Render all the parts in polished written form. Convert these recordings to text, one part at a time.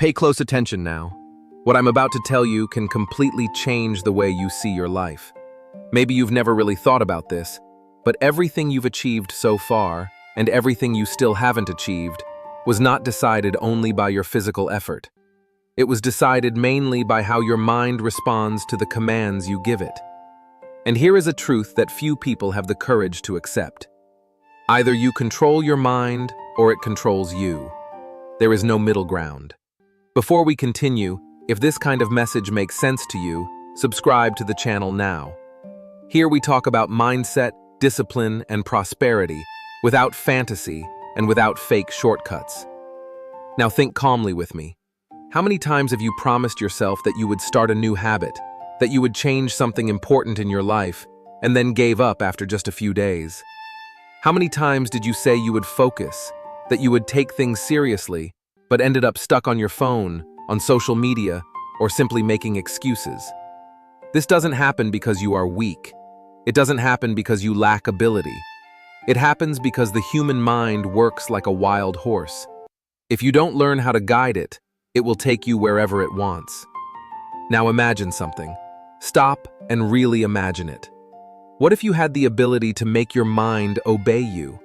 Pay close attention now. What I'm about to tell you can completely change the way you see your life. Maybe you've never really thought about this, but everything you've achieved so far, and everything you still haven't achieved, was not decided only by your physical effort. It was decided mainly by how your mind responds to the commands you give it. And here is a truth that few people have the courage to accept. Either you control your mind, or it controls you. There is no middle ground. Before we continue, if this kind of message makes sense to you, subscribe to the channel now. Here we talk about mindset, discipline, and prosperity, without fantasy and without fake shortcuts. Now think calmly with me. How many times have you promised yourself that you would start a new habit, that you would change something important in your life, and then gave up after just a few days? How many times did you say you would focus, that you would take things seriously, but ended up stuck on your phone, on social media, or simply making excuses? This doesn't happen because you are weak. It doesn't happen because you lack ability. It happens because the human mind works like a wild horse. If you don't learn how to guide it, it will take you wherever it wants. Now imagine something. Stop and really imagine it. What if you had the ability to make your mind obey you?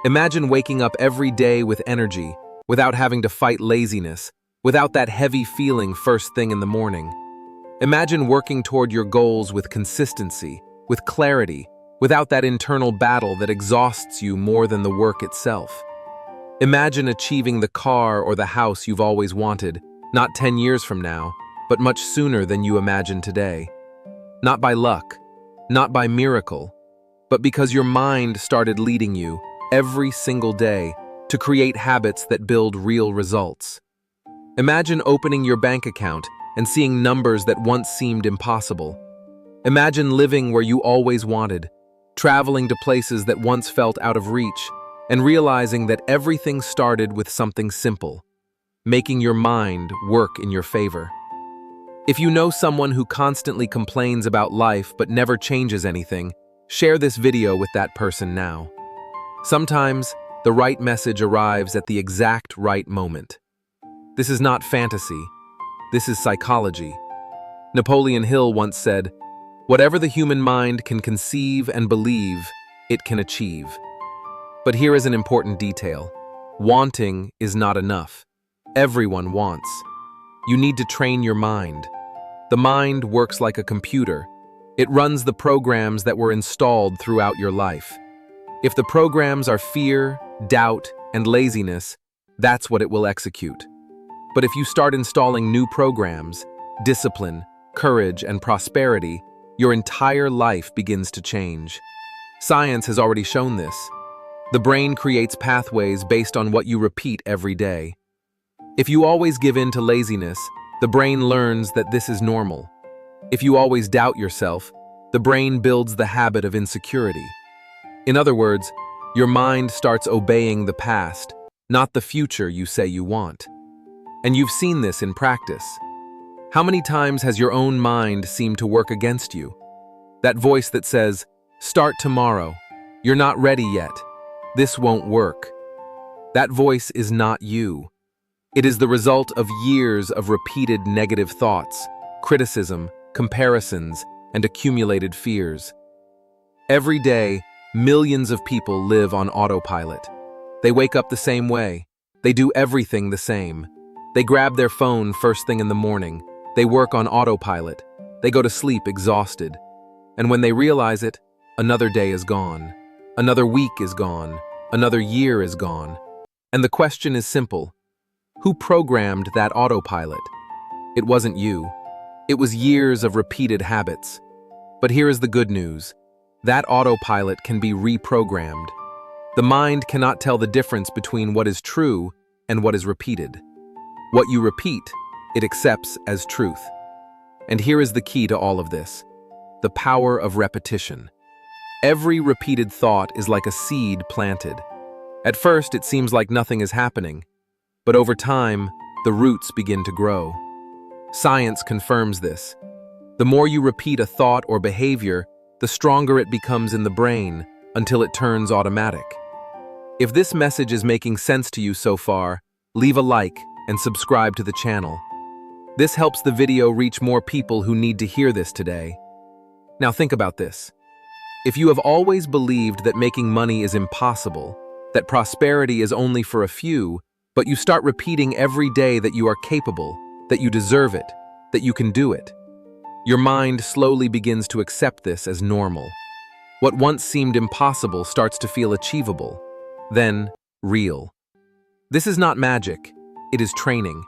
Imagine waking up every day with energy, without having to fight laziness, without that heavy feeling first thing in the morning. Imagine working toward your goals with consistency, with clarity, without that internal battle that exhausts you more than the work itself. Imagine achieving the car or the house you've always wanted, not 10 years from now, but much sooner than you imagine today. Not by luck, not by miracle, but because your mind started leading you every single day to create habits that build real results. Imagine opening your bank account and seeing numbers that once seemed impossible. Imagine living where you always wanted, traveling to places that once felt out of reach, and realizing that everything started with something simple, making your mind work in your favor. If you know someone who constantly complains about life but never changes anything, share this video with that person now. Sometimes, the right message arrives at the exact right moment. This is not fantasy. This is psychology. Napoleon Hill once said, "Whatever the human mind can conceive and believe, it can achieve." But here is an important detail. Wanting is not enough. Everyone wants. You need to train your mind. The mind works like a computer. It runs the programs that were installed throughout your life. If the programs are fear, doubt, and laziness, that's what it will execute. But if you start installing new programs, discipline, courage, and prosperity, your entire life begins to change. Science has already shown this. The brain creates pathways based on what you repeat every day. If you always give in to laziness, the brain learns that this is normal. If you always doubt yourself, the brain builds the habit of insecurity. In other words, your mind starts obeying the past, not the future you say you want. And you've seen this in practice. How many times has your own mind seemed to work against you? That voice that says, "Start tomorrow. You're not ready yet. This won't work." That voice is not you. It is the result of years of repeated negative thoughts, criticism, comparisons, and accumulated fears. Every day, millions of people live on autopilot. They wake up the same way. They do everything the same. They grab their phone first thing in the morning. They work on autopilot. They go to sleep exhausted. And when they realize it, another day is gone. Another week is gone. Another year is gone. And the question is simple. Who programmed that autopilot? It wasn't you. It was years of repeated habits. But here is the good news. That autopilot can be reprogrammed. The mind cannot tell the difference between what is true and what is repeated. What you repeat, it accepts as truth. And here is the key to all of this. The power of repetition. Every repeated thought is like a seed planted. At first, it seems like nothing is happening. But over time, the roots begin to grow. Science confirms this. The more you repeat a thought or behavior, the stronger it becomes in the brain until it turns automatic. If this message is making sense to you so far, leave a like and subscribe to the channel. This helps the video reach more people who need to hear this today. Now think about this. If you have always believed that making money is impossible, that prosperity is only for a few, but you start repeating every day that you are capable, that you deserve it, that you can do it, your mind slowly begins to accept this as normal. What once seemed impossible starts to feel achievable, then real. This is not magic, it is training.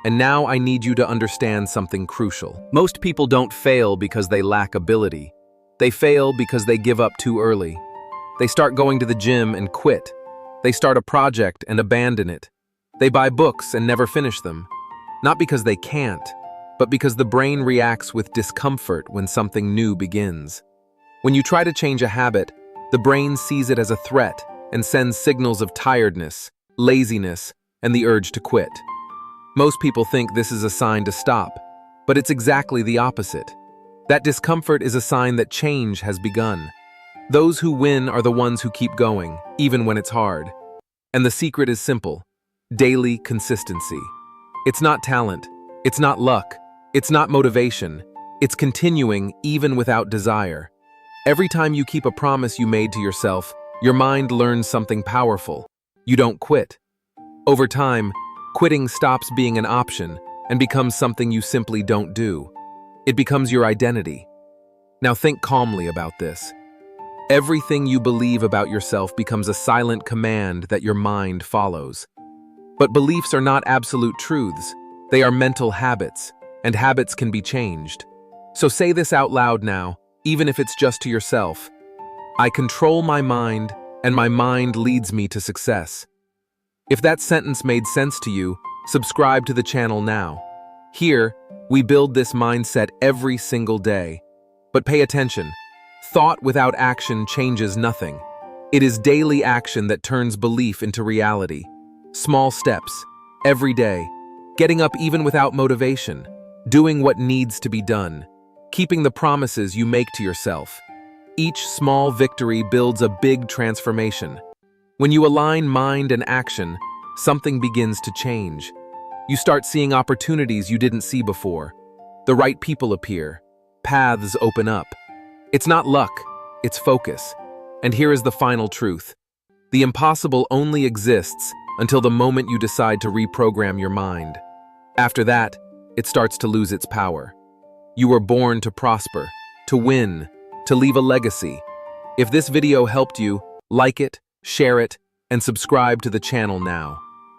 And now I need you to understand something crucial. Most people don't fail because they lack ability. They fail because they give up too early. They start going to the gym and quit. They start a project and abandon it. They buy books and never finish them. Not because they can't, but because the brain reacts with discomfort when something new begins. When you try to change a habit, the brain sees it as a threat and sends signals of tiredness, laziness, and the urge to quit. Most people think this is a sign to stop, but it's exactly the opposite. That discomfort is a sign that change has begun. Those who win are the ones who keep going, even when it's hard. And the secret is simple: daily consistency. It's not talent, it's not luck, it's not motivation, it's continuing even without desire. Every time you keep a promise you made to yourself, your mind learns something powerful. You don't quit. Over time, quitting stops being an option and becomes something you simply don't do. It becomes your identity. Now think calmly about this. Everything you believe about yourself becomes a silent command that your mind follows. But beliefs are not absolute truths. They are mental habits, and habits can be changed. So say this out loud now, even if it's just to yourself. I control my mind, and my mind leads me to success. If that sentence made sense to you, subscribe to the channel now. Here, we build this mindset every single day. But pay attention. Thought without action changes nothing. It is daily action that turns belief into reality. Small steps, every day, getting up even without motivation, doing what needs to be done, keeping the promises you make to yourself. Each small victory builds a big transformation. When you align mind and action, something begins to change. You start seeing opportunities you didn't see before. The right people appear. Paths open up. It's not luck, it's focus. And here is the final truth. The impossible only exists until the moment you decide to reprogram your mind. After that, it starts to lose its power. You were born to prosper, to win, to leave a legacy. If this video helped you, like it, share it, and subscribe to the channel now.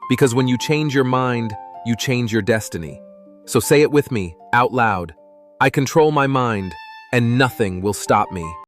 Because when you change your mind, you change your destiny. So say it with me, out loud. I control my mind, and nothing will stop me.